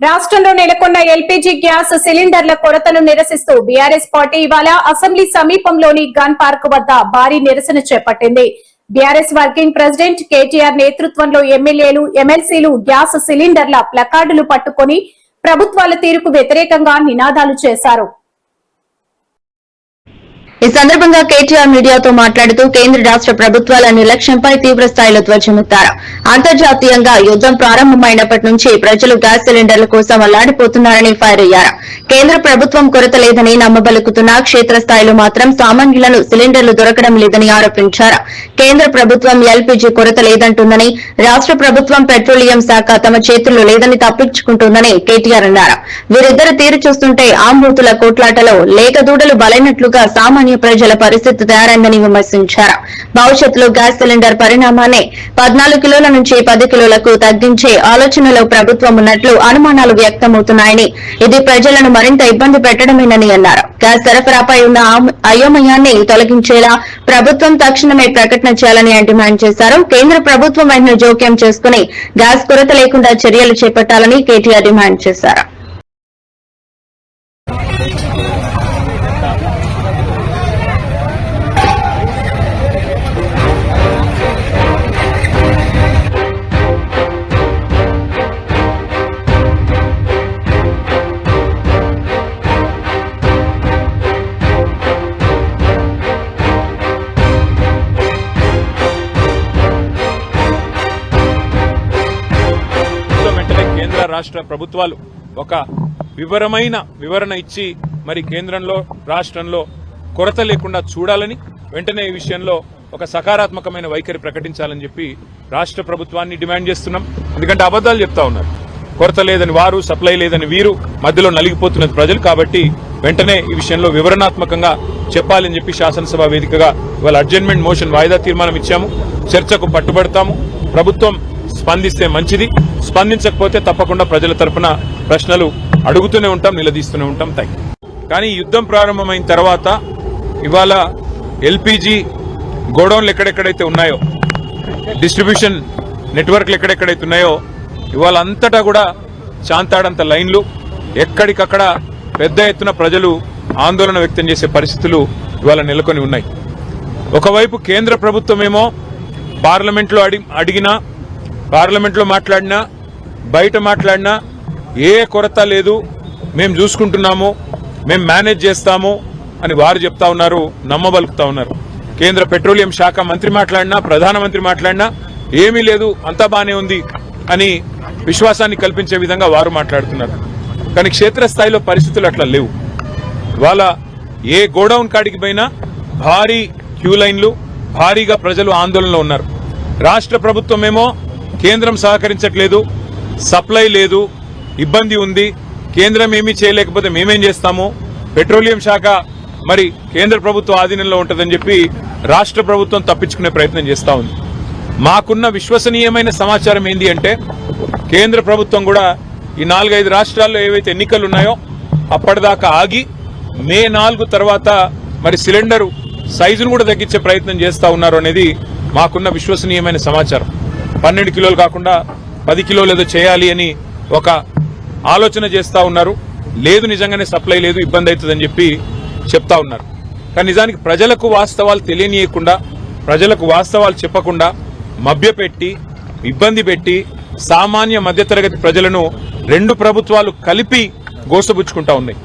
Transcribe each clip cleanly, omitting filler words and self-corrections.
రాష్ట్రంలో నెలకొన్న LPG gas సిలిండర్ల కొరతను నిరసిస్తూ బీఆర్ఎస్ పార్టీ ఇవాళ అసెంబ్లీ సమీపంలోని గన్ పార్క్ వద్ద భారీ నిరసన చేపట్టింది. బీఆర్ఎస్ వర్కింగ్ ప్రెసిడెంట్ కేటీఆర్ నేతృత్వంలో ఎమ్మెల్యేలు, ఎమ్మెల్సీలు గ్యాస్ సిలిండర్ల ప్లకార్డులు పట్టుకుని ప్రభుత్వాల తీరుకు వ్యతిరేకంగా నినాదాలు చేశారు. ఈ సందర్భంగా కేటీఆర్ మీడియాతో మాట్లాడుతూ కేంద్ర రాష్ట్ర ప్రభుత్వాల నిర్లక్ష్యంపై తీవ్ర స్థాయిలో ధ్వజమెత్తారు. అంతర్జాతీయంగా యుద్దం ప్రారంభమైనప్పటి నుంచి ప్రజలు గ్యాస్ సిలిండర్ల కోసం అల్లాడిపోతున్నారని ఫైర్ అయ్యారు. కేంద్ర ప్రభుత్వం కొరత లేదని నమ్మబలుకుతున్నా క్షేత్రస్థాయిలో మాత్రం సామాన్యులను సిలిండర్లు దొరకడం లేదని ఆరోపించారు. కేంద్ర ప్రభుత్వం ఎల్పీజీ కొరత లేదంటుందని, రాష్ట్ర ప్రభుత్వం పెట్రోలియం శాఖ తమ చేతుల్లో లేదని తప్పించుకుంటుందని కేటీఆర్ అన్నారు. వీరిద్దరు తీరు చూస్తుంటే ఆంబూతుల కోట్లాటలో లేకదూడలు బలైనట్లుగా సామాన్య ప్రజల పరిస్థితి తయారైందని విమర్శించారు. భవిష్యత్తులో గ్యాస్ సిలిండర్ పరిణామాన్ని 14 కిలోల నుంచి 10 కిలోలకు తగ్గించే ఆలోచనలో ప్రభుత్వం ఉన్నట్లు అనుమానాలు వ్యక్తమవుతున్నాయని, ఇది ప్రజలను మరింత ఇబ్బంది పెట్టడమేనని అన్నారు. గ్యాస్ సరఫరాపై ఉన్న అయోమయాన్ని తొలగించేలా ప్రభుత్వం తక్షణమే ప్రకటన చేయాలని డిమాండ్ చేశారు. కేంద్ర ప్రభుత్వం వెంటనే జోక్యం చేసుకుని గ్యాస్ కొరత లేకుండా చర్యలు చేపట్టాలని కేటీఆర్ డిమాండ్ చేశారు. రాష్ట్ర ప్రభుత్వాలు ఒక వివరణ ఇచ్చి మరి కేంద్రంలో రాష్ట్రంలో కొరత లేకుండా చూడాలని, వెంటనే ఈ విషయంలో ఒక సకారాత్మకమైన వైఖరి ప్రకటించాలని చెప్పి రాష్ట్ర ప్రభుత్వాన్ని డిమాండ్ చేస్తున్నాం. ఎందుకంటే అబద్దాలు చెప్తా ఉన్నారు. కొరత లేదని వారు, సప్లై లేదని వీరు, మధ్యలో నలిగిపోతున్నది ప్రజలు. కాబట్టి వెంటనే ఈ విషయంలో వివరణాత్మకంగా చెప్పాలని చెప్పి శాసనసభ వేదికగా ఇవాళ అడ్జర్న్మెంట్ మోషన్ వాయిదా తీర్మానం ఇచ్చాము. చర్చకు పట్టుబడతాము. ప్రభుత్వం స్పందిస్తే మంచిది, స్పందించకపోతే తప్పకుండా ప్రజల తరఫున ప్రశ్నలు అడుగుతూనే ఉంటాం, నిలదీస్తూనే ఉంటాం. కానీ యుద్ధం ప్రారంభమైన తర్వాత ఇవాళ ఎల్పీజీ గోడౌన్లు ఎక్కడెక్కడైతే ఉన్నాయో, డిస్ట్రిబ్యూషన్ నెట్వర్క్లు ఎక్కడెక్కడైతే ఉన్నాయో, ఇవాళ అంతటా కూడా చాంతాడంత లైన్లు, ఎక్కడికక్కడ పెద్ద ఎత్తున ప్రజలు ఆందోళన వ్యక్తం చేసే పరిస్థితులు ఇవాళ నెలకొని ఉన్నాయి. ఒకవైపు కేంద్ర ప్రభుత్వమేమో పార్లమెంట్లో అడిగినా, పార్లమెంట్లో మాట్లాడినా, బయట మాట్లాడినా ఏ కొరత లేదు, మేము చూసుకుంటున్నాము, మేము మేనేజ్ చేస్తాము అని వారు చెప్తా ఉన్నారు, నమ్మబలుకుతా ఉన్నారు. కేంద్ర పెట్రోలియం శాఖ మంత్రి మాట్లాడినా, ప్రధానమంత్రి మాట్లాడినా ఏమీ లేదు, అంతా బానే ఉంది అని విశ్వాసాన్ని కల్పించే విధంగా వారు మాట్లాడుతున్నారు. కానీ క్షేత్రస్థాయిలో పరిస్థితులు అట్లా లేవు. ఇవాళ ఏ గోడౌన్ కాడికి పోయినా భారీ క్యూ లైన్లు, భారీగా ప్రజలు ఆందోళనలో ఉన్నారు. రాష్ట్ర ప్రభుత్వమేమో కేంద్రం సహకరించట్లేదు, సప్లై లేదు, ఇబ్బంది ఉంది, కేంద్రం ఏమీ చేయలేకపోతే మేమేం చేస్తాము, పెట్రోలియం శాఖ మరి కేంద్ర ప్రభుత్వ ఆధీనంలో ఉంటుందని చెప్పి రాష్ట్ర ప్రభుత్వం తప్పించుకునే ప్రయత్నం చేస్తా ఉంది. మాకున్న విశ్వసనీయమైన సమాచారం ఏంది అంటే, కేంద్ర ప్రభుత్వం కూడా ఈ 4-5 రాష్ట్రాల్లో ఏవైతే ఎన్నికలు ఉన్నాయో అప్పటిదాకా ఆగి మే 4 తర్వాత మరి సిలిండరు సైజును కూడా తగ్గించే ప్రయత్నం చేస్తా ఉన్నారు అనేది మాకున్న విశ్వసనీయమైన సమాచారం. 12 కిలోలు కాకుండా 10 కిలోలు ఏదో చేయాలి అని ఒక ఆలోచన చేస్తా ఉన్నారు. లేదు, నిజంగానే సప్లై లేదు, ఇబ్బంది అవుతుందని చెప్పి చెప్తా ఉన్నారు. కానీ నిజానికి ప్రజలకు వాస్తవాలు తెలియనీయకుండా, ప్రజలకు వాస్తవాలు చెప్పకుండా మభ్యపెట్టి, ఇబ్బంది పెట్టి సామాన్య మధ్యతరగతి ప్రజలను 2 ప్రభుత్వాలు కలిపి గోసబుచ్చుకుంటా ఉన్నాయి.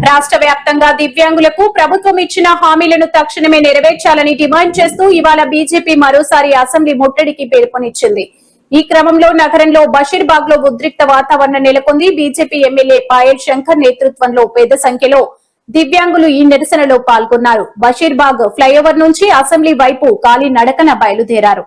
రాష్ట్ర వ్యాప్తంగా దివ్యాంగులకు ప్రభుత్వం ఇచ్చిన హామీలను తక్షణమే నెరవేర్చాలని డిమాండ్ చేస్తూ ఇవాళ బీజేపీ మరోసారి అసెంబ్లీ ముట్టడికి పిలుపునిచ్చింది. ఈ క్రమంలో నగరంలో బషీర్బాగ్ లో ఉద్రిక్త వాతావరణం నెలకొంది. బీజేపీ ఎమ్మెల్యే పాయల్ శంకర్ నేతృత్వంలో పెద్ద సంఖ్యలో దివ్యాంగులు ఈ నిరసనలో పాల్గొన్నారు. బషీర్బాగ్ ఫ్లైఓవర్ నుంచి అసెంబ్లీ వైపు కాలి నడకన బయలుదేరారు.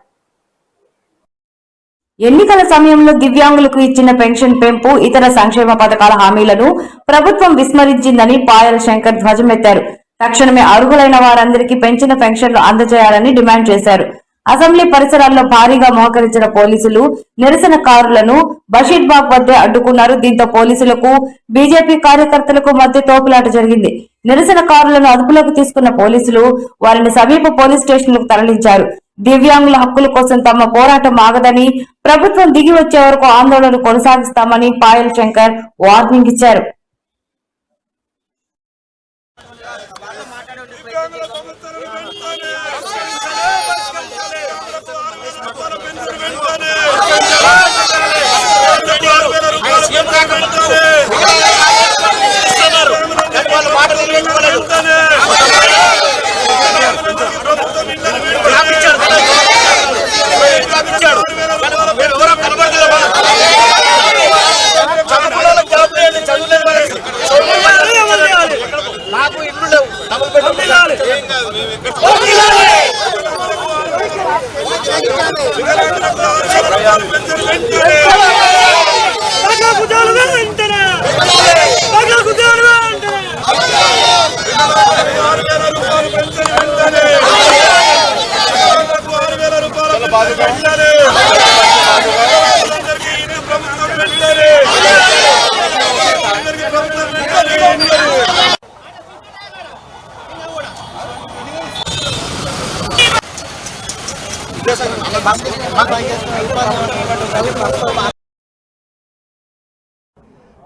ఎన్నికల సమయంలో దివ్యాంగులకు ఇచ్చిన పెన్షన్ పెంపు, ఇతర సంక్షేమ పథకాల హామీలను ప్రభుత్వం విస్మరించిందని పాయల్ శంకర్ ధ్వజమెత్తారు. తక్షణమే అర్హులైన వారందరికీ పెంచిన పెన్షన్లు అందజేయాలని డిమాండ్ చేశారు. అసెంబ్లీ పరిసరాల్లో భారీగా మోహరించిన పోలీసులు నిరసనకారులను బషీర్బాగ్ వద్ద అడ్డుకున్నారు. దీంతో పోలీసులకు బీజేపీ కార్యకర్తలకు మధ్య తోపులాట జరిగింది. నిరసనకారులను అదుపులోకి తీసుకున్న పోలీసులు వారిని సమీప పోలీస్ స్టేషన్లకు తరలించారు. దివ్యాంగుల హక్కుల కోసం తమ పోరాటం ఆగదని, ప్రభుత్వం దిగి వచ్చే వరకు ఆందోళన కొనసాగిస్తామని పాయల్ శంకర్ వార్నింగ్ ఇచ్చారు.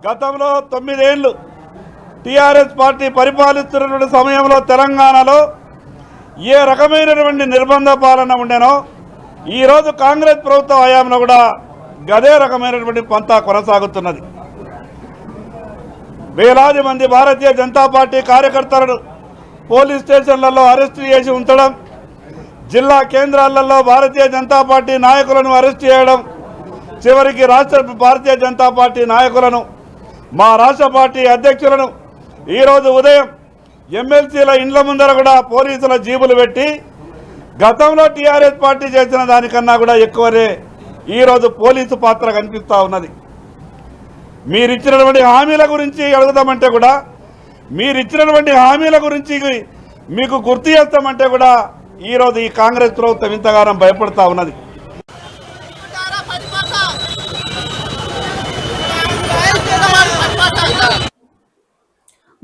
గతంలో 9 ఏళ్లు టీఆర్ఎస్ పార్టీ పరిపాలిస్తున్నటువంటి సమయంలో తెలంగాణలో ఏ రకమైనటువంటి నిర్బంధ పాలన ఉండేనో ఈరోజు కాంగ్రెస్ ప్రభుత్వ హయాంలో కూడా గదే రకమైనటువంటి పంతా కొనసాగుతున్నది. వేలాది మంది భారతీయ జనతా పార్టీ కార్యకర్తలను పోలీస్ స్టేషన్లలో అరెస్టు చేసి ఉంచడం, జిల్లా కేంద్రాలలో భారతీయ జనతా పార్టీ నాయకులను అరెస్ట్ చేయడం, చివరికి రాష్ట్ర భారతీయ జనతా పార్టీ నాయకులను, మా రాష్ట్ర పార్టీ అధ్యక్షులను ఈరోజు ఉదయం ఎమ్మెల్సీల ఇండ్ల ముందర కూడా పోలీసుల జీబులు పెట్టి గతంలో టీఆర్ఎస్ పార్టీ చేసిన దానికన్నా కూడా ఎక్కువనే ఈరోజు పోలీసు పాత్ర కనిపిస్తూ ఉన్నది. మీరిచ్చినటువంటి హామీల గురించి అడుగుతామంటే కూడా, మీరిచ్చినటువంటి హామీల గురించి మీకు గుర్తు చేస్తామంటే కూడా ఈరోజు ఈ కాంగ్రెస్ ప్రభుత్వం ఇంతగానం భయపడతా ఉన్నది.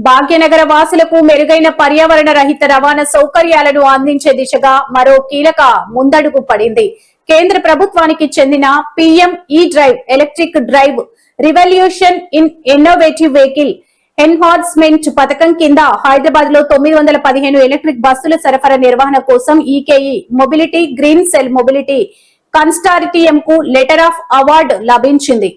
భాగ్యనగర వాసులకు మెరుగైన పర్యావరణ రహిత రవాణా సౌకర్యాలను అందించే దిశగా మరో కీలక ముందడుగు పడింది. కేంద్ర ప్రభుత్వానికి చెందిన పీఎం ఈ drive electric drive revolution in innovative vehicle enhancement పథకం కింద హైదరాబాద్ లో 915 ఎలక్ట్రిక్ బస్సుల సరఫరా నిర్వహణ కోసం EKA mobility, green cell mobility consortium కు లెటర్ ఆఫ్ అవార్డు లభించింది.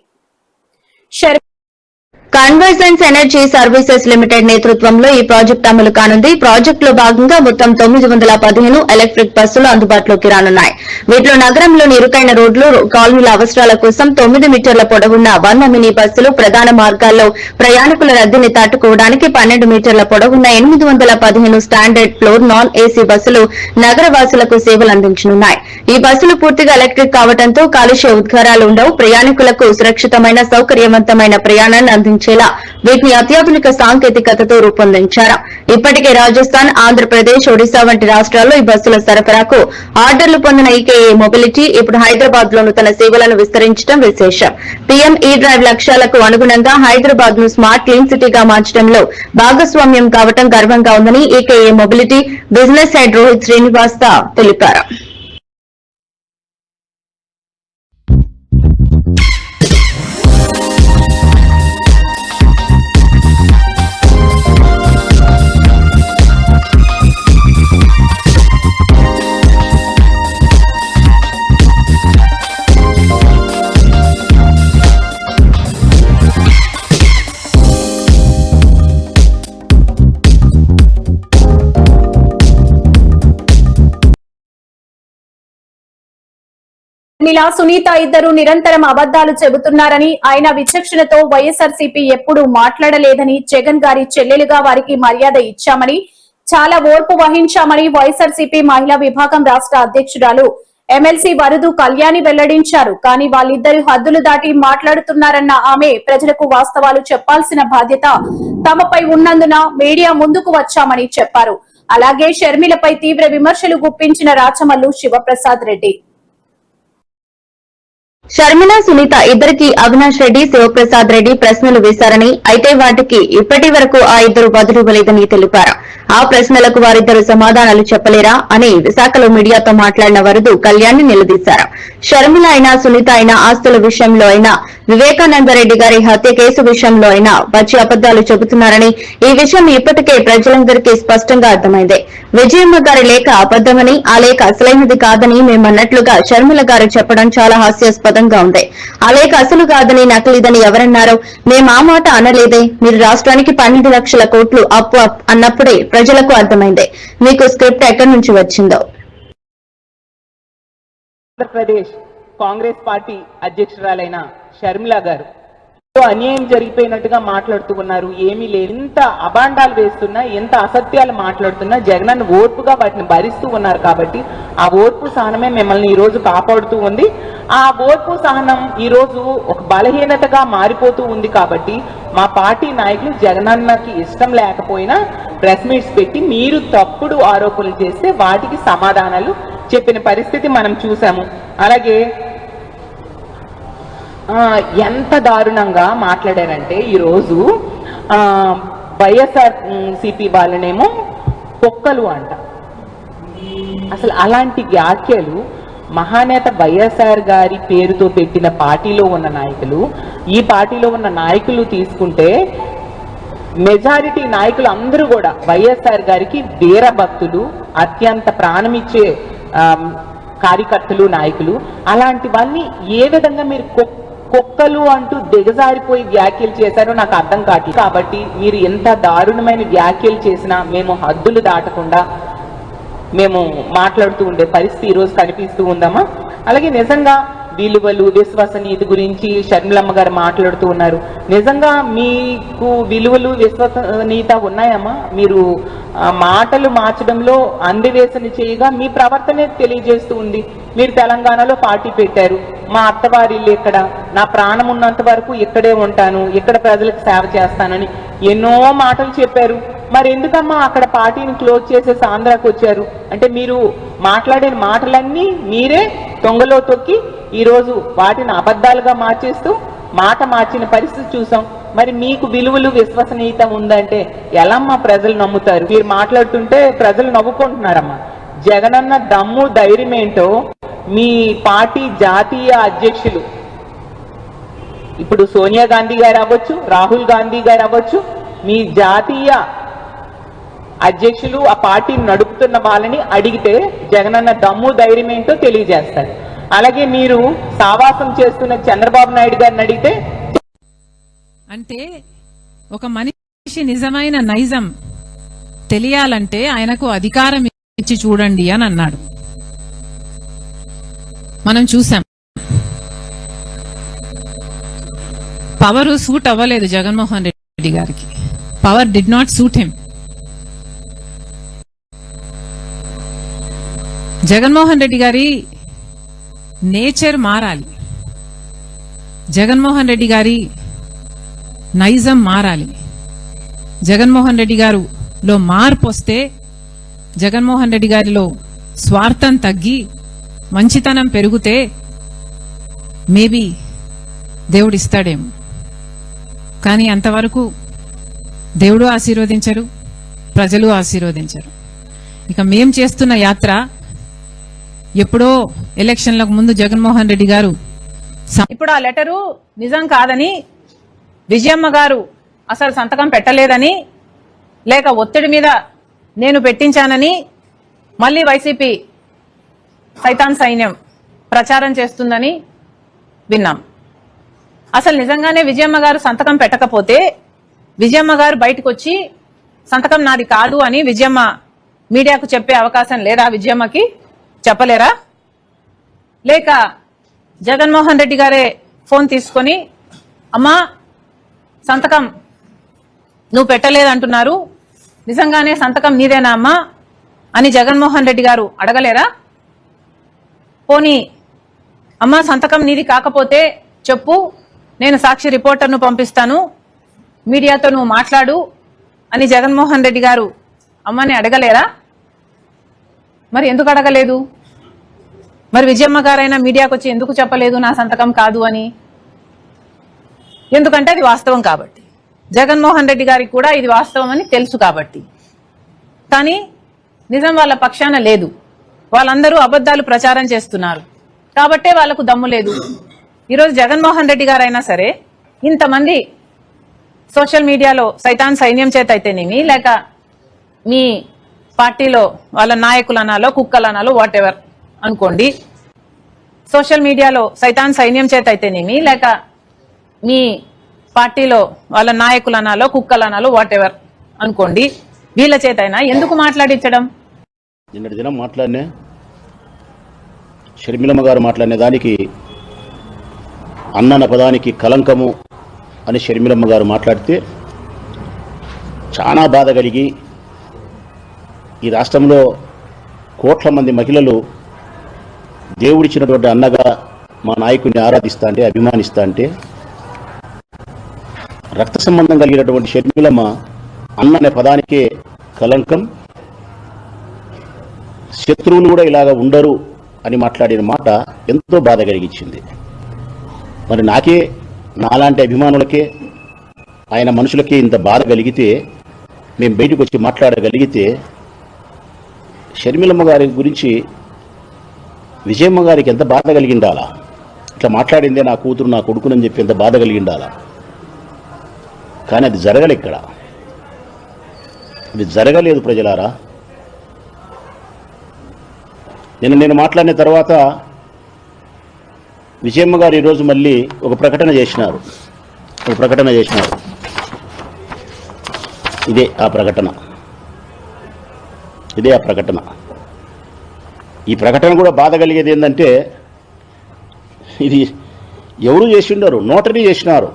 కన్వర్జెన్స్ ఎనర్జీ సర్వీసెస్ లిమిటెడ్ నేతృత్వంలో ఈ ప్రాజెక్టు అమలు కానుంది. ప్రాజెక్టులో భాగంగా మొత్తం 915 ఎలక్ట్రిక్ బస్సులు అందుబాటులోకి రానున్నాయి. వీటిలో నగరంలోని ఇరుకైన రోడ్లు, కాలనీల అవసరాల కోసం 9 మీటర్ల పొడవున్న 100 మినీ బస్సులు, ప్రధాన మార్గాల్లో ప్రయాణికుల రద్దీని తట్టుకోవడానికి 12 మీటర్ల పొడవున్న 815 స్టాండర్డ్ ఫ్లోర్ నాన్ ఏసీ బస్సులు నగరవాసులకు సేవలు అందించనున్నాయి. ఈ బస్సులు పూర్తిగా ఎలక్ట్రిక్ కావడంతో కాలుష్య ఉద్గారాలు ఉండవు. ప్రయాణికులకు సురక్షితమైన, సౌకర్యవంతమైన ప్రయాణాన్ని అందించేలా వీటిని అత్యాధునిక సాంకేతికతతో రూపొందించారు. ఇప్పటికే రాజస్థాన్, ఆంధ్రప్రదేశ్, ఒడిశా వంటి రాష్ట్రాల్లో ఈ బస్సుల సరఫరాకు ఆర్డర్లు పొందిన ఈకేఏ మొబిలిటీ ఇప్పుడు హైదరాబాద్ లోను తన సేవలను విస్తరించడం విశేషం. పీఎం ఈ డ్రైవ్ లక్ష్యాలకు అనుగుణంగా హైదరాబాద్ ను స్మార్ట్ క్లీన్ సిటీగా మార్చడంలో భాగస్వామ్యం కావడం గర్వంగా ఉందని EKA mobility business head Rohit Srinivas తెలిపారు. ఇలా సునీత ఇద్దరు నిరంతరం అబద్దాలు చెబుతున్నారని, ఆయన విచక్షణతో వైఎస్ఆర్సీపీ ఎప్పుడూ మాట్లాడలేదని, జగన్ గారి చెల్లెలుగా వారికి మర్యాద ఇచ్చామని, చాలా ఓర్పు వహించామని వైఎస్ఆర్సీపీ మహిళా విభాగం రాష్ట్ర అధ్యక్షురాలు ఎమ్మెల్సీ వరదు కళ్యాణి వెల్లడించారు. కానీ వాళ్ళిద్దరు హద్దులు దాటి మాట్లాడుతున్నారన్న ఆమె, ప్రజలకు వాస్తవాలు చెప్పాల్సిన బాధ్యత తమపై ఉన్నందున మీడియా ముందుకు వచ్చామని చెప్పారు. అలాగే షర్మిలపై తీవ్ర విమర్శలు గుప్పించిన రాచమల్లు శివప్రసాద్ రెడ్డి. షర్మిల, సునీత ఇద్దరికి అవినాష్ రెడ్డి, శివప్రసాద్ రెడ్డి ప్రశ్నలు వేశారని, అయితే వాటికి ఇప్పటి వరకు ఆ ఇద్దరు బదులివ్వలేదని తెలిపారు. ఆ ప్రశ్నలకు వారిద్దరు సమాధానాలు చెప్పలేరా అని విశాఖలో మీడియాతో మాట్లాడిన వరదు కళ్యాణ్ని నిలదీశారు. షర్మిల అయినా, సునీత అయినా ఆస్తుల విషయంలో అయినా, వివేకానందరెడ్డి గారి హత్య కేసు విషయంలో అయినా వచ్చి అబద్దాలు చెబుతున్నారని, ఈ విషయం ఇప్పటికే ప్రజలందరికీ స్పష్టంగా అర్థమైంది. విజయమ్మ గారి లేఖ అబద్దమని, ఆ లేఖ అసలైనది కాదని మేమన్నట్లుగా షర్మిల గారు చెప్పడం చాలా హాస్యాస్పదంగా ఉంది. ఆ లేఖ అసలు కాదని, నకిలీదని ఎవరన్నారో? మేం ఆ మాట అనలేదే. మీరు రాష్ట్రానికి 12 లక్షల కోట్లు అప్పు అన్నప్పుడే ప్రజలకు అర్థమైంది మీకు స్క్రిప్ట్ ఎక్కడి నుంచి వచ్చిందో. ఆంధ్రప్రదేశ్ కాంగ్రెస్ పార్టీ అధ్యక్షురాలైన షర్మిల గారు అన్యాయం జరిగిపోయినట్టుగా మాట్లాడుతూ ఉన్నారు. ఏమీ లేదు, ఎంత అబాండాలు వేస్తున్నా, ఎంత అసత్యాలు మాట్లాడుతున్నా జగనన్న ఓర్పుగా వాటిని భరిస్తూ ఉన్నారు. కాబట్టి ఆ ఓర్పు సహనమే మిమ్మల్ని ఈ రోజు కాపాడుతూ ఉంది. ఆ ఓర్పు సహనం ఈ రోజు ఒక బలహీనతగా మారిపోతూ ఉంది. కాబట్టి మా పార్టీ నాయకులు జగనన్నకి ఇష్టం లేకపోయినా ప్రెస్ మీట్స్ పెట్టి మీరు తప్పుడు ఆరోపణలు చేస్తే వాటికి సమాధానాలు చెప్పిన పరిస్థితి మనం చూసాము. అలాగే ఎంత దారుణంగా మాట్లాడారంటే ఈరోజు వైఎస్ఆర్ సిపి వాళ్ళనేమో కుక్కలు అంట. అసలు అలాంటి వ్యాఖ్యలు మహానేత వైఎస్ఆర్ గారి పేరుతో పెట్టిన పార్టీలో ఉన్న నాయకులు, ఈ పార్టీలో ఉన్న నాయకులు తీసుకుంటే మెజారిటీ నాయకులు అందరూ కూడా వైఎస్ఆర్ గారికి వీర భక్తులు, అత్యంత ప్రాణమిచ్చే కార్యకర్తలు, నాయకులు. అలాంటి వాళ్ళని ఏ విధంగా మీరు కుక్కలు అంటూ దిగజారిపోయి వ్యాఖ్యలు చేశారో నాకు అర్థం కావట్లేదు. కాబట్టి మీరు ఎంత దారుణమైన వ్యాఖ్యలు చేసినా మేము హద్దులు దాటకుండా మేము మాట్లాడుతూ ఉండే పరిస్థితి ఈరోజు కనిపిస్తూ ఉందమ్మా. అలాగే నిజంగా విలువలు, విశ్వసనీయత గురించి షర్మిలమ్మ గారు మాట్లాడుతూ ఉన్నారు. నిజంగా మీకు విలువలు, విశ్వసనీయత ఉన్నాయమ్మా? మీరు మాటలు మార్చడంలో అందివేశన చేయగా మీ ప్రవర్తనే తెలియజేస్తూ ఉంది. మీరు తెలంగాణలో పార్టీ పెట్టారు, మా అత్తవారి ఇల్లు ఇక్కడ, నా ప్రాణం ఉన్నంత వరకు ఇక్కడే ఉంటాను, ఇక్కడ ప్రజలకు సేవ చేస్తానని ఎన్నో మాటలు చెప్పారు. మరి ఎందుకమ్మా అక్కడ పార్టీని క్లోజ్ చేసేసి ఆంధ్రాకి వచ్చారు? అంటే మీరు మాట్లాడిన మాటలన్నీ మీరే తొంగలో తొక్కి ఈరోజు వాటిని అబద్ధాలుగా మార్చేస్తూ మాట మార్చిన పరిస్థితి చూసాం. మరి మీకు విలువలు, విశ్వసనీయత ఉందంటే ఎలామ్మా ప్రజలు నమ్ముతారు? మీరు మాట్లాడుతుంటే ప్రజలు నవ్వుకుంటున్నారమ్మా. జగనన్న దమ్ము, ధైర్యం ఏంటో మీ పార్టీ జాతీయ అధ్యక్షులు ఇప్పుడు సోనియా గాంధీ గారు అవ్వచ్చు, రాహుల్ గాంధీ గారు అవ్వచ్చు, మీ జాతీయ అధ్యక్షులు ఆ పార్టీని నడుపుతున్న వాళ్ళని అడిగితే జగనన్న దమ్ము, ధైర్యం ఏంటో తెలియజేస్తారు. అలాగే మీరు సావాసం చేస్తున్న చంద్రబాబు నాయుడు గారిని అడిగితే, అంటే ఒక మనిషి నిజమైన నైజం తెలియాలంటే ఆయనకు అధికారం ఇచ్చి చూడండి అని అన్నాడు. మనం చూసాం, పవర్ సూట్ అవ్వలేదు జగన్మోహన్ రెడ్డి గారికి. Power did not suit him. Jaganmohan Reddy గారి నేచర్ మారాలి, జగన్మోహన్ రెడ్డి గారి నైజం మారాలి. జగన్మోహన్ రెడ్డి గారులో మార్పు వస్తే, జగన్మోహన్ రెడ్డి గారిలో స్వార్థం తగ్గి మంచితనం పెరిగితే మేబీ దేవుడిస్తాడేమో. కానీ అంతవరకు దేవుడు ఆశీర్వదించరు, ప్రజలు ఆశీర్వదించరు. ఇక మేం చేస్తున్న యాత్ర ఎప్పుడో ఎలక్షన్లకు ముందు జగన్మోహన్ రెడ్డి గారు ఇప్పుడు ఆ లెటరు నిజం కాదని, విజయమ్మ గారు అసలు సంతకం పెట్టలేదని, లేక ఒత్తిడి మీద నేను పెట్టించానని మళ్ళీ వైసీపీ సైతాన్ సైన్యం ప్రచారం చేస్తుందని విన్నాం. అసలు నిజంగానే విజయమ్మ గారు సంతకం పెట్టకపోతే విజయమ్మ గారు బయటకు వచ్చి సంతకం నాది కాదు అని విజయమ్మ మీడియాకు చెప్పే అవకాశం లేదా? విజయమ్మకి చెప్పలేరా? లేక జగన్మోహన్ రెడ్డి గారే ఫోన్ తీసుకొని అమ్మా సంతకం నువ్వు పెట్టలేదంటున్నారు, నిజంగానే సంతకం నీదేనా అమ్మా అని జగన్మోహన్ రెడ్డి గారు అడగలేరా? పోనీ అమ్మా సంతకం నీది కాకపోతే చెప్పు, నేను సాక్షి రిపోర్టర్ను పంపిస్తాను, మీడియాతో నువ్వు మాట్లాడు అని జగన్మోహన్ రెడ్డి గారు అమ్మని అడగలేరా? మరి ఎందుకు అడగలేదు? మరి విజయమ్మ గారైనా మీడియాకు వచ్చి ఎందుకు చెప్పలేదు నా సంతకం కాదు అని? ఎందుకంటే అది వాస్తవం కాబట్టి, జగన్మోహన్ రెడ్డి గారికి కూడా ఇది వాస్తవం అని తెలుసు కాబట్టి. కానీ నిజం వాళ్ళ పక్షాన లేదు, వాళ్ళందరూ అబద్ధాలు ప్రచారం చేస్తున్నారు కాబట్టే వాళ్లకు దమ్ము లేదు. ఈరోజు జగన్మోహన్ రెడ్డి గారైనా సరే ఇంతమంది సోషల్ మీడియాలో సైతాన్ సైన్యం చేత అయితేనేమి, లేక మీ పార్టీలో వాళ్ళ నాయకులు అనాలో కుక్కలు అనాలో వాట్ ఎవర్ అనుకోండి, సోషల్ మీడియాలో సైతాన్ సైన్యం చేత అయితేనేమి, లేక మీ పార్టీలో వాళ్ళ నాయకులు అనాలో కుక్కలు అనాలో వాట్ ఎవర్ అనుకోండి, వీళ్ళ చేత అయినా ఎందుకు మాట్లాడించడం? నిన్నటి దినం మాట్లాడినే షర్మిలమ్మ గారు మాట్లాడిన దానికి అన్న పదానికి కలంకము అని షర్మిలమ్మ గారు మాట్లాడితే చాలా బాధ కలిగి, ఈ రాష్ట్రంలో కోట్ల మంది మహిళలు దేవుడిచ్చినటువంటి అన్నగా మా నాయకుడిని ఆరాధిస్తా అంటే, అభిమానిస్తా అంటే, రక్త సంబంధం కలిగినటువంటి షర్మిలమ్మ అన్న అనే పదానికే కలంకం, శత్రువులు కూడా ఇలాగ ఉండరు అని మాట్లాడిన మాట ఎంతో బాధ కలిగించింది. మరి నాకే, నాలాంటి అభిమానులకే, ఆయన మనుషులకే ఇంత బాధ కలిగితే, మేము బయటకు వచ్చి మాట్లాడగలిగితే, షర్మిలమ్మ గారి గురించి విజయమ్మ గారికి ఎంత బాధ కలిగిండాలా? ఇట్లా మాట్లాడిందే నా కూతురు నా కొడుకునని చెప్పి ఎంత బాధ కలిగిండాలా? కానీ అది జరగలే, ఇక్కడ అది జరగలేదు. ప్రజలారా, నేను మాట్లాడిన తర్వాత విజయమ్మ గారు ఈరోజు మళ్ళీ ఒక ప్రకటన చేసినారు. ఇదే ఆ ప్రకటన. ఈ ప్రకటన కూడా బాధ కలిగేది ఏంటంటే, ఇది ఎవరు చేసిండారు? నోటరీ చేసినారు.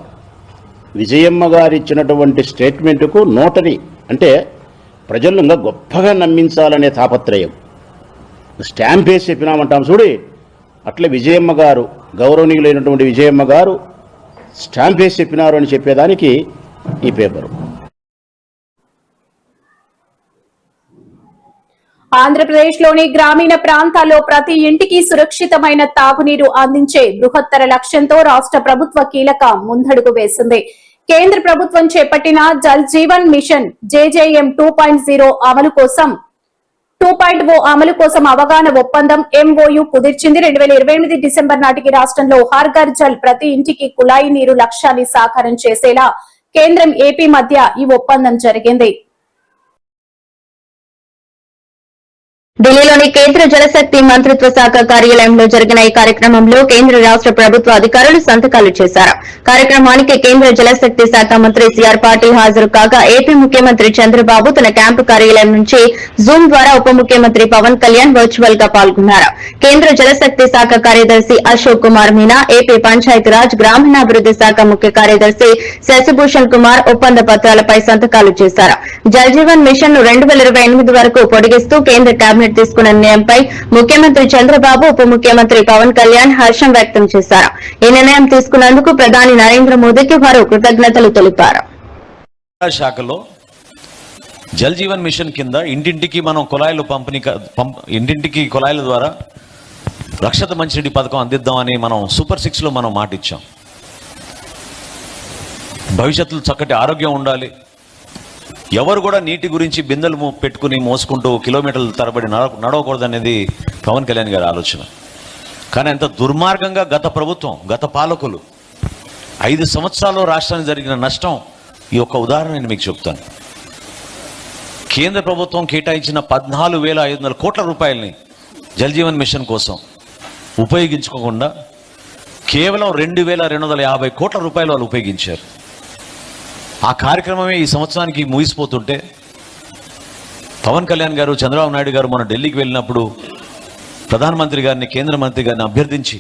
విజయమ్మ గారు ఇచ్చినటువంటి స్టేట్మెంట్కు నోటరీ అంటే ప్రజలను ఇంకా గొప్పగా నమ్మించాలనే తాపత్రయం. స్టాంప్ వేసి చెప్పినామంటాం చూడి, అట్లే విజయమ్మ గారు, గౌరవనీయులైనటువంటి విజయమ్మ గారు స్టాంప్ వేసి చెప్పినారు అని చెప్పేదానికి ఈ పేపరు. ఆంధ్రప్రదేశ్లోని గ్రామీణ ప్రాంతాల్లో ప్రతి ఇంటికి సురక్షితమైన తాగునీరు అందించే బృహత్తర లక్ష్యంతో రాష్ట్ర ప్రభుత్వ కీలక ముందడుగు వేసింది. కేంద్ర ప్రభుత్వం చేపట్టిన జల్ జీవన్ మిషన్ JJM 2.0 అమలు కోసం అవగాహన ఒప్పందం MOU కుదిర్చింది. 2028 డిసెంబర్ నాటికి రాష్ట్రంలో హర్ ఘర్ జల్, ప్రతి ఇంటికి కుళాయి నీరు లక్ష్యాన్ని సాకారం చేసేలా కేంద్రం AP మధ్య ఈ ఒప్పందం జరిగింది. ఢిల్లీలోని కేంద్ర జలశక్తి మంత్రిత్వ శాఖ కార్యాలయంలో జరిగిన ఈ కార్యక్రమంలో కేంద్ర రాష్ట్ర ప్రభుత్వ అధికారులు సంతకాలు చేశారు. కార్యక్రమానికి కేంద్ర జలశక్తి శాఖ మంత్రి సిఆర్ పాటిల్ హాజరు కాగా, ఏపీ ముఖ్యమంత్రి చంద్రబాబు తన క్యాంపు కార్యాలయం నుంచి జూమ్ ద్వారా ఉప ముఖ్యమంత్రి పవన్ కళ్యాణ్ వర్చువల్ గా పాల్గొన్నారు. కేంద్ర జలశక్తి శాఖ కార్యదర్శి అశోక్ కుమార్ మీనా, ఏపీ పంచాయతీరాజ్ గ్రామీణాభివృద్ది శాఖ ముఖ్య కార్యదర్శి శశిభూషణ్ కుమార్ ఒప్పంద పత్రాలపై సంతకాలు చేశారు. జల్ జీవన్ మిషన్ ను 2028 వరకు పొడిగిస్తూ కేంద్ర కేబినెట్ తీసుకున్న నిర్ణయంపై ముఖ్యమంత్రి చంద్రబాబు, ఉప ముఖ్యమంత్రి పవన్ కళ్యాణ్ హర్షం వ్యక్తం చేశారు. ఈ నిర్ణయం తీసుకున్నందుకు ప్రధాని నరేంద్ర మోదీకి వారు కృతజ్ఞతలు తెలిపారు. శాఖలో జల్ జీవన్ మిషన్ కింద ఇంటింటికి మనం కుళాయిలు ఇంటింటికి కుళాయిల ద్వారా రక్షిత మంచినీటి పథకం అందిద్దామని మనం సూపర్ 6 లో మనం మాట ఇచ్చాం. భవిష్యత్తులో చక్కటి ఆరోగ్యం ఉండాలి, ఎవరు కూడా నీటి గురించి బిందెలు పెట్టుకుని మోసుకుంటూ కిలోమీటర్ల తరబడి నడవకూడదనేది పవన్ కళ్యాణ్ గారి ఆలోచన. కానీ ఎంత దుర్మార్గంగా గత పాలకులు 5 సంవత్సరాల్లో రాష్ట్రానికి జరిగిన నష్టం ఈ ఒక్క ఉదాహరణ నేను మీకు చెప్తాను. కేంద్ర ప్రభుత్వం కేటాయించిన 14,500 కోట్ల రూపాయలని జల్ జీవన్ మిషన్ కోసం ఉపయోగించుకోకుండా కేవలం 2,250 కోట్ల రూపాయలు వాళ్ళు ఉపయోగించారు. ఆ కార్యక్రమమే ఈ సంవత్సరానికి ముగిసిపోతుంటే పవన్ కళ్యాణ్ గారు, చంద్రబాబు నాయుడు గారు మన ఢిల్లీకి వెళ్ళినప్పుడు ప్రధానమంత్రి గారిని, కేంద్ర మంత్రి గారిని అభ్యర్థించి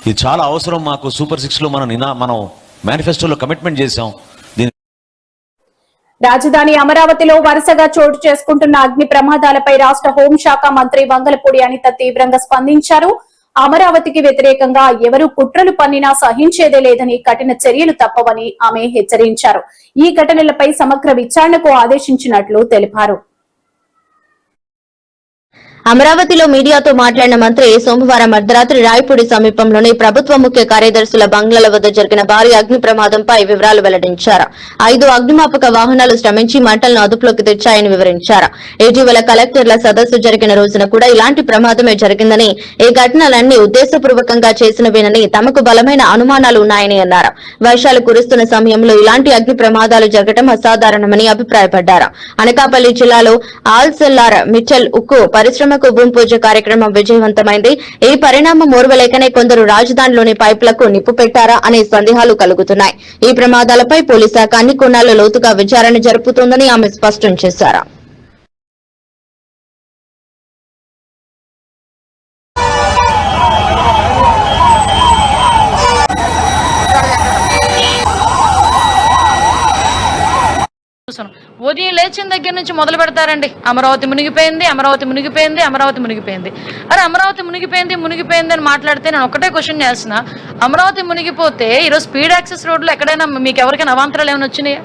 ఇది చాలా అవసరం మాకు. సూపర్ 6 లో మనం మేనిఫెస్టోలో కమిట్మెంట్ చేశాం. రాజధాని అమరావతిలో వరుసగా చోటు చేసుకుంటున్న అగ్ని ప్రమాదాలపై రాష్ట్ర హోంశాఖ మంత్రి వంగలపూడి అనిత తీవ్రంగా స్పందించారు. అమరావతికి వ్యతిరేకంగా ఎవరు కుట్రలు పన్నినా సహించేదే లేదని, కఠిన చర్యలు తప్పవని ఆమె హెచ్చరించారు. ఈ ఘటనలపై సమగ్ర విచారణకు ఆదేశించినట్లు తెలిపారు. అమరావతిలో మీడియాతో మాట్లాడిన మంత్రి సోమవారం అర్ధరాత్రి రాయపూడి సమీపంలోని ప్రభుత్వ ముఖ్య కార్యదర్శుల బంగ్లాల వద్ద జరిగిన భారీ అగ్ని ప్రమాదంపై వివరాలు వెల్లడించారు. 5 అగ్నిమాపక వాహనాలు శ్రమించి మంటలను అదుపులోకి తెచ్చాయని వివరించారు. ఇటీవల కలెక్టర్ల సదస్సు జరిగిన రోజున కూడా ఇలాంటి ప్రమాదమే జరిగిందని, ఈ ఘటనలన్నీ ఉద్దేశపూర్వకంగా చేసినవేనని, తమకు బలమైన అనుమానాలు ఉన్నాయని అన్నారు. వర్షాలు కురుస్తున్న సమయంలో ఇలాంటి అగ్ని ప్రమాదాలు జరగడం అసాధారణమని అభిప్రాయపడ్డారు. అనకాపల్లి జిల్లాలో ఆల్సెల్లార్ మిట్టల్ ఉక్కు పరిశ్రమకు భూమి పూజ కార్యక్రమం విజయవంతమైంది. ఈ పరిణామం ఓర్వలేకనే కొందరు రాజధానిలోని పైపులకు నిప్పు పెట్టారా అనే సందేహాలు కలుగుతున్నాయి. ఈ ప్రమాదాలపై పోలీస్ శాఖ అన్ని కోణాల్లో లోతుగా విచారణ జరుపుతోందని ఆమె స్పష్టం చేశారు. ఉదయం లేచిన దగ్గర నుంచి మొదలు పెడతారండి. అమరావతి మునిగిపోయింది, అమరావతి మునిగిపోయింది, అమరావతి మునిగిపోయింది. అరే అమరావతి మునిగిపోయింది మునిగిపోయింది అని మాట్లాడితే నేను ఒకటే క్వశ్చన్ చేస్తున్నా, అమరావతి మునిగిపోతే ఈరోజు స్పీడ్ యాక్సెస్ రోడ్లు ఎక్కడైనా మీకు ఎవరికైనా అవాంతరాలు ఏమైనా వచ్చినాయా?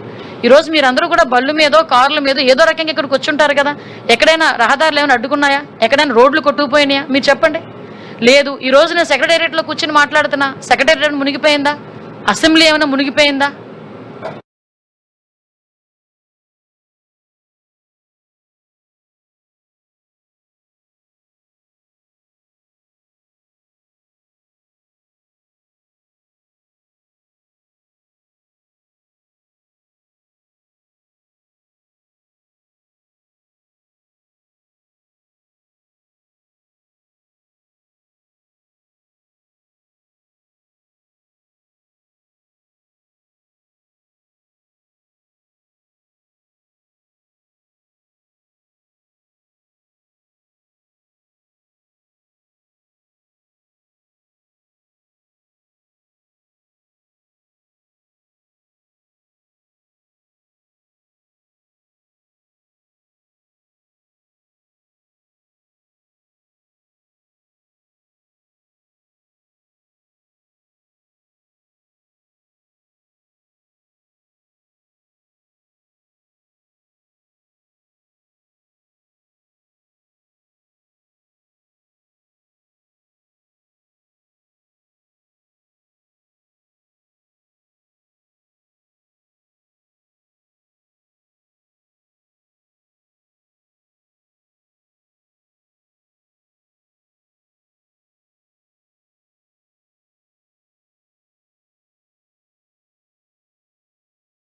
ఈరోజు మీరందరూ కూడా బళ్ళు మీదో కార్ల మీదో ఏదో రకంగా ఇక్కడికి వచ్చుంటారు కదా. ఎక్కడైనా రహదారులు ఏమైనా అడ్డుకున్నాయా? ఎక్కడైనా రోడ్లు కొట్టుకుపోయినాయా? మీరు చెప్పండి. లేదు. ఈరోజు నేను సెక్రటేరియట్లో కూర్చొని మాట్లాడుతున్నా, సెక్రటేరియట్ మునిగిపోయిందా? అసెంబ్లీ ఏమైనా మునిగిపోయిందా?